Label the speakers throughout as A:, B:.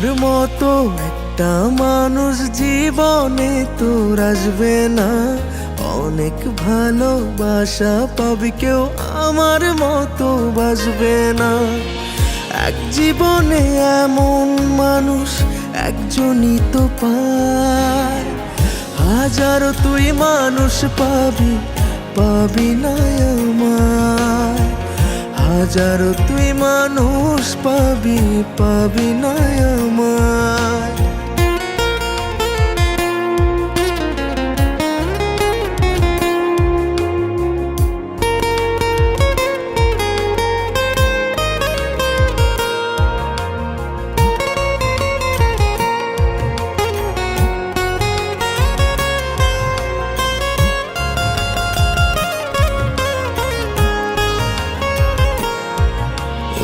A: আমার মতো একটা মানুষ জীবনে তোর আসবে না। অনেক ভালোবাসা পাবি, কেউ আমার মতো বাসবে না। এক জীবনে এমন মানুষ একজনই তো পায়, হাজারো তুই মানুষ পাবি, পাবি না আমায়। হাজারো তুই মানুষ পাবি, পাবি না আমায়।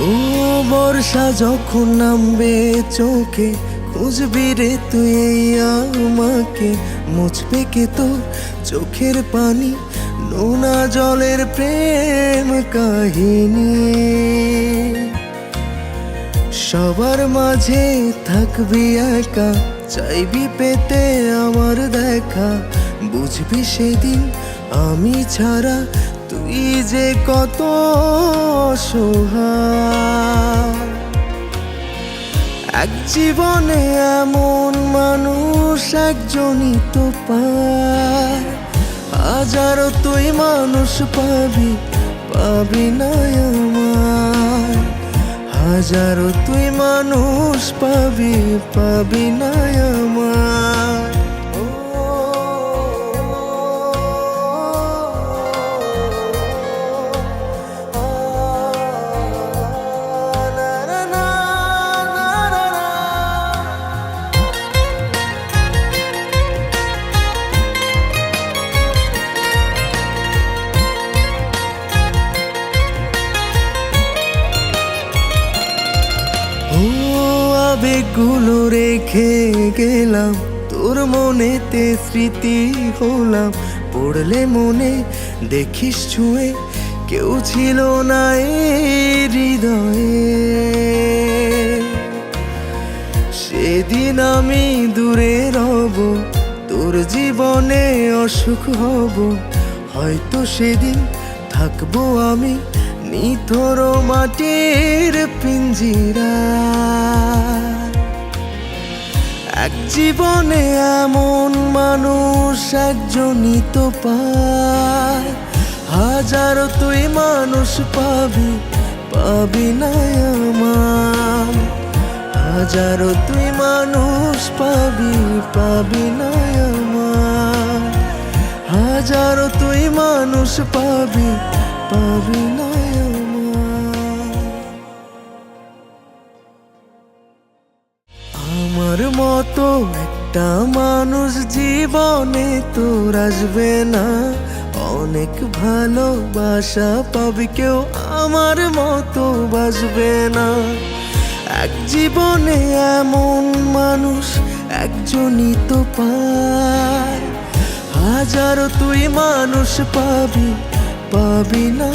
A: ও বর্ষা যখন নামবে চোখে, খুঁজবি রে তুই আমাকে। মুছবে কে তোর চোখের পানি, নোনা জলের প্রেম কাহিনী। সবার মাঝে থাকবি একা, চাইবি পেতে আমার দেখা। বুঝবি সেদিন আমি ছাড়া তুই যে কত অসহায়। এক জীবনে এমন মানুষ একজনই তো পায়, হাজারো তুই মানুষ পাবি, পাবি না আমায়। হাজারো তুই মানুষ পাবি, পাবি না আমায়। ও আবেগগুলো রেখে গেলাম, তোর মনেতে স্মৃতি হলাম। পড়লে মনে দেখিস ছুঁয়ে, কেউ ছিল না এই হৃদয়ে। সেদিন আমি দূরে রব, তোর জীবনে অসুখ হব। হয়তো সেদিন থাকবো আমি নিথর মাটির পিঞ্জিরা। এক জীবনে এমন মানুষ একজনই তো পায়, হাজারো তুই মানুষ পাবি, পাবি না আমায়। হাজারো তুই মানুষ পাবি, পাবি না আমায়। হাজারো তুই মানুষ পাবি, পাবি না আমায়। আমার মতো একটা মানুষ জীবনে তোর আসবে না। অনেক ভালোবাসা পাবি, কেউ আমার মতো বাসবে না। এক জীবনে এমন মানুষ একজনই তো পায়, হাজারো তুই মানুষ পাবি, পাবি না।